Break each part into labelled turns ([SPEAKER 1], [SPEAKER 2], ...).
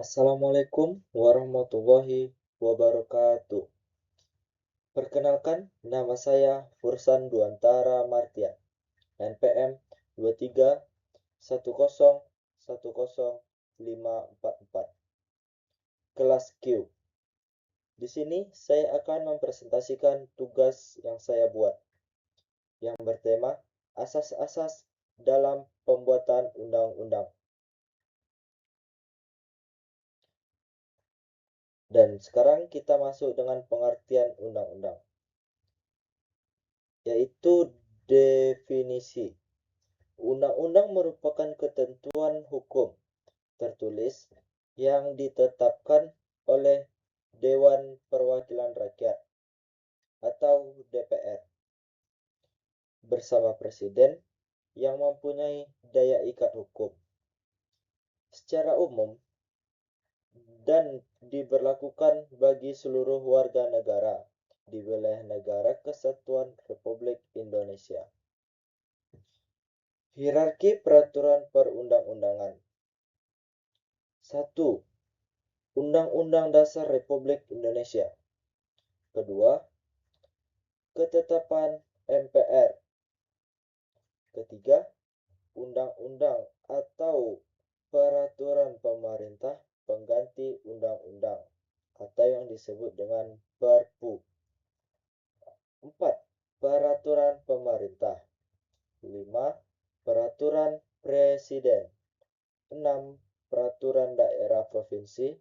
[SPEAKER 1] Assalamualaikum warahmatullahi wabarakatuh. Perkenalkan, nama saya Fursan Duantara Martian, NPM 2310100544, kelas Q. Di sini saya akan mempresentasikan tugas yang saya buat, yang bertema asas-asas dalam pembuatan undang-undang. Dan sekarang kita masuk dengan pengertian undang-undang, yaitu definisi. Undang-undang merupakan ketentuan hukum tertulis yang ditetapkan oleh Dewan Perwakilan Rakyat atau DPR bersama Presiden yang mempunyai daya ikat hukum secara umum dan diberlakukan bagi seluruh warga negara di wilayah Negara Kesatuan Republik Indonesia. Hierarki peraturan perundang-undangan. 1. Undang-Undang Dasar Republik Indonesia. Kedua, ketetapan MPR. Ketiga, undang-undang atau peraturan pemerintah pengganti undang-undang atau yang disebut dengan Perpu. 4. Peraturan pemerintah. 5. Peraturan presiden. 6. Peraturan daerah provinsi.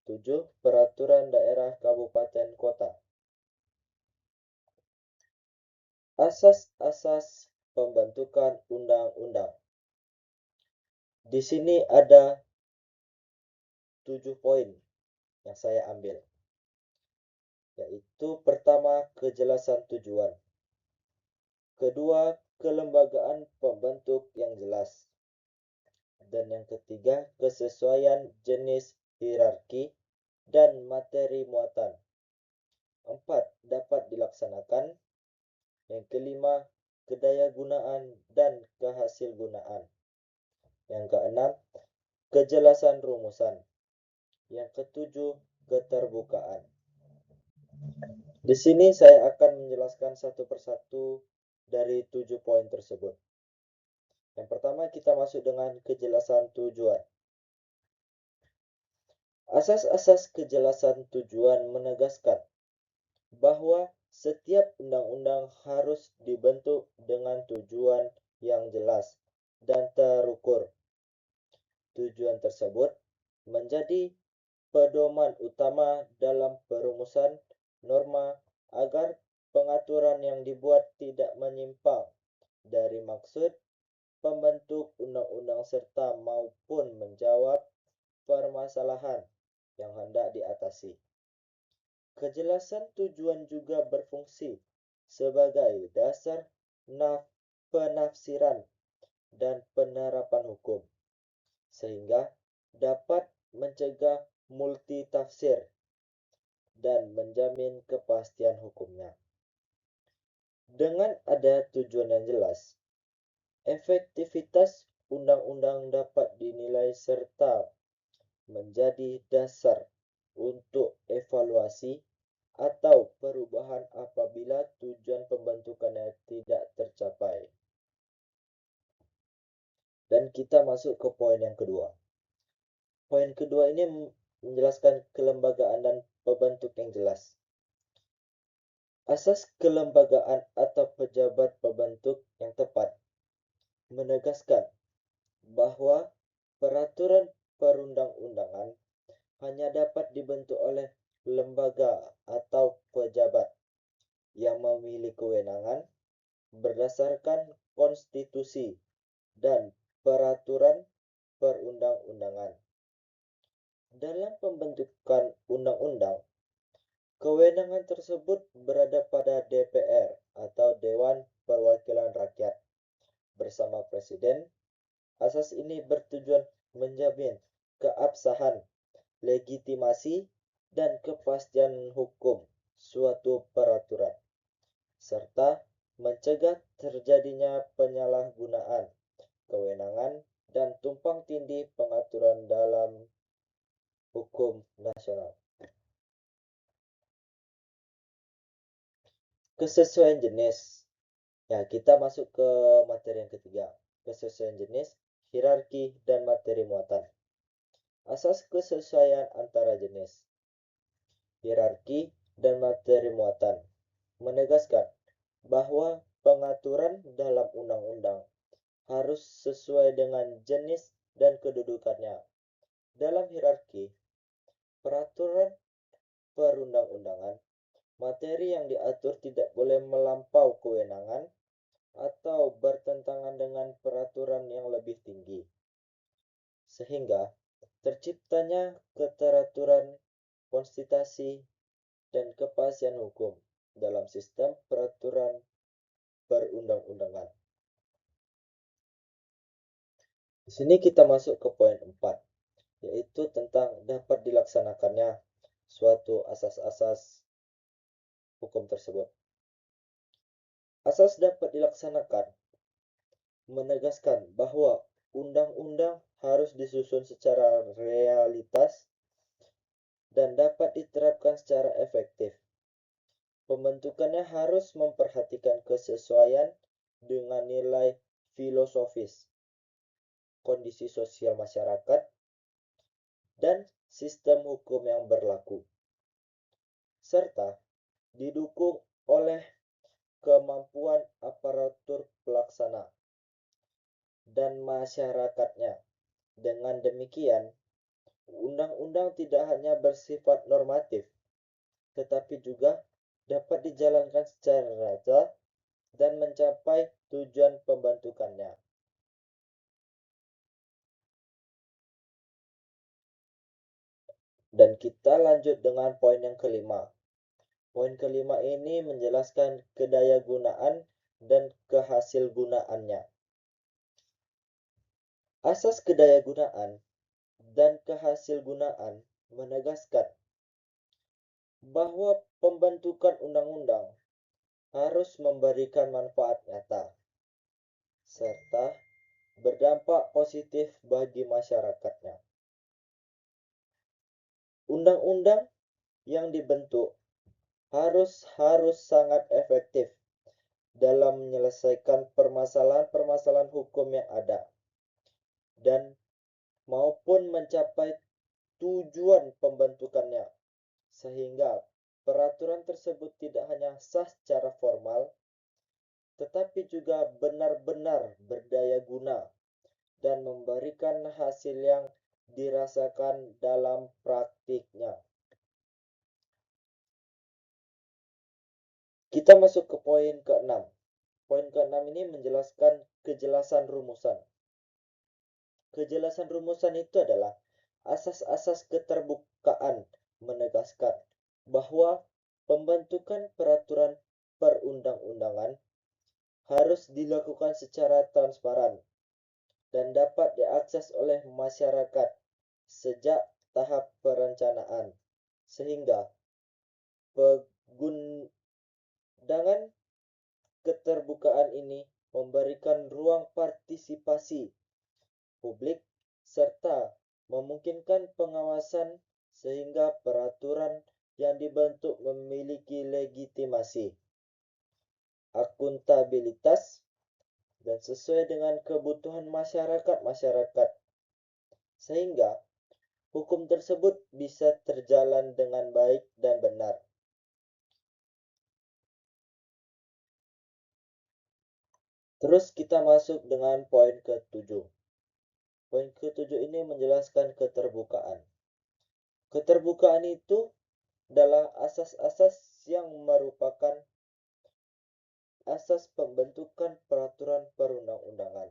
[SPEAKER 1] 7. Peraturan daerah kabupaten kota. Asas-asas pembentukan undang-undang. Di sini ada 7 poin yang saya ambil. Yaitu pertama, kejelasan tujuan. Kedua, kelembagaan pembentuk yang jelas. Dan yang ketiga, kesesuaian jenis hierarki dan materi muatan. 4. Dapat dilaksanakan. Yang kelima, kedayagunaan dan kehasilgunaan. Yang keenam, kejelasan rumusan. Yang ketujuh, keterbukaan. Di sini saya akan menjelaskan satu persatu dari 7 poin tersebut. Yang pertama, kita masuk dengan kejelasan tujuan. Asas-asas kejelasan tujuan menegaskan bahwa setiap undang-undang harus dibentuk dengan tujuan yang jelas dan terukur. Tujuan tersebut menjadi pedoman utama dalam perumusan norma agar pengaturan yang dibuat tidak menyimpang dari maksud pembentuk undang-undang serta maupun menjawab permasalahan yang hendak diatasi. Kejelasan tujuan juga berfungsi sebagai dasar penafsiran dan penerapan hukum, sehingga dapat mencegah multitafsir dan menjamin kepastian hukumnya. Dengan ada tujuan yang jelas, efektivitas undang-undang dapat dinilai serta menjadi dasar untuk evaluasi atau perubahan apabila tujuan pembentukannya tidak tercapai. Dan kita masuk ke poin yang kedua. Poin kedua ini menjelaskan kelembagaan dan pembentuk yang jelas. Asas kelembagaan atau pejabat pembentuk yang tepat menegaskan bahwa peraturan perundang-undangan hanya dapat dibentuk oleh lembaga atau pejabat yang memiliki kewenangan berdasarkan konstitusi dan peraturan perundang-undangan. Dalam pembentukan undang-undang, kewenangan tersebut berada pada DPR atau Dewan Perwakilan Rakyat bersama Presiden. Asas ini bertujuan menjamin keabsahan, legitimasi, dan kepastian hukum suatu peraturan, serta mencegah terjadinya penyalahgunaan kewenangan dan tumpang tindih pengaturan dalam hukum nasional. Kesesuaian jenis. Ya, kita masuk ke materi yang ketiga. Kesesuaian jenis, hierarki, dan materi muatan. Asas kesesuaian antara jenis, hierarki, dan materi muatan menegaskan bahwa pengaturan dalam undang-undang harus sesuai dengan jenis dan kedudukannya. Dalam hierarki, peraturan perundang-undangan, materi yang diatur tidak boleh melampau kewenangan atau bertentangan dengan peraturan yang lebih tinggi, sehingga terciptanya keteraturan, konsistensi, dan kepastian hukum dalam sistem peraturan perundang-undangan. Di sini kita masuk ke poin 4, yaitu tentang dapat dilaksanakannya suatu asas-asas hukum tersebut. Asas dapat dilaksanakan menegaskan bahwa undang-undang harus disusun secara realitas dan dapat diterapkan secara efektif. Pembentukannya harus memperhatikan kesesuaian dengan nilai filosofis, kondisi sosial masyarakat, dan sistem hukum yang berlaku, serta didukung oleh kemampuan aparatur pelaksana dan masyarakatnya. Dengan demikian, undang-undang tidak hanya bersifat normatif, tetapi juga dapat dijalankan secara nyata dan mencapai tujuan pembentukannya. Dan kita lanjut dengan poin yang kelima. Poin kelima ini menjelaskan kedayagunaan dan kehasilgunaannya. Asas kedayagunaan dan kehasilgunaan menegaskan bahwa pembentukan undang-undang harus memberikan manfaat nyata serta berdampak positif bagi masyarakatnya. Undang-undang yang dibentuk harus sangat efektif dalam menyelesaikan permasalahan-permasalahan hukum yang ada dan maupun mencapai tujuan pembentukannya, sehingga peraturan tersebut tidak hanya sah secara formal, tetapi juga benar-benar berdaya guna dan memberikan hasil yang dirasakan dalam praktiknya. Kita masuk ke poin ke-6. Poin ke-6 ini menjelaskan kejelasan rumusan. Kejelasan rumusan itu adalah asas-asas keterbukaan, menegaskan bahwa pembentukan peraturan perundang-undangan harus dilakukan secara transparan dan dapat diakses oleh masyarakat sejak tahap perencanaan, sehingga dengan keterbukaan ini memberikan ruang partisipasi publik serta memungkinkan pengawasan sehingga peraturan yang dibentuk memiliki legitimasi, akuntabilitas, dan sesuai dengan kebutuhan masyarakat, sehingga hukum tersebut bisa terjalan dengan baik dan benar. Terus kita masuk dengan poin ke-7. Poin ke-7 ini menjelaskan keterbukaan. Keterbukaan itu adalah asas-asas yang merupakan asas pembentukan peraturan perundang-undangan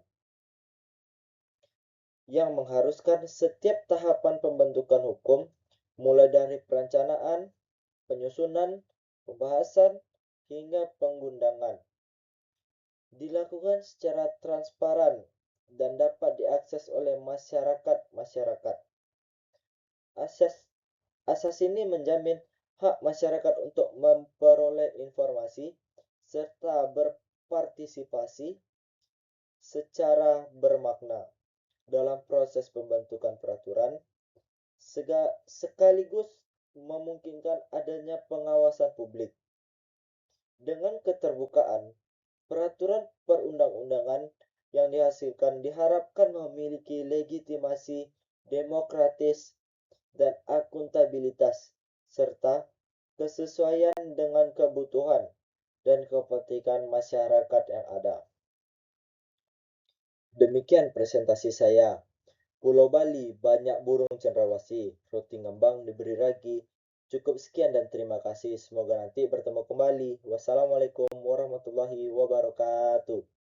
[SPEAKER 1] yang mengharuskan setiap tahapan pembentukan hukum, mulai dari perencanaan, penyusunan, pembahasan, hingga pengundangan, dilakukan secara transparan dan dapat diakses oleh masyarakat. Asas ini menjamin hak masyarakat untuk memperoleh informasi serta berpartisipasi secara bermakna dalam proses pembentukan peraturan, sekaligus memungkinkan adanya pengawasan publik. Dengan keterbukaan, peraturan perundang-undangan yang dihasilkan diharapkan memiliki legitimasi demokratis dan akuntabilitas, serta kesesuaian dengan kebutuhan dan kepentingan masyarakat yang ada. Demikian presentasi saya. Pulau Bali banyak burung cendrawasih, roti ngembang diberi ragi. Cukup sekian dan terima kasih. Semoga nanti bertemu kembali. Wassalamualaikum warahmatullahi wabarakatuh.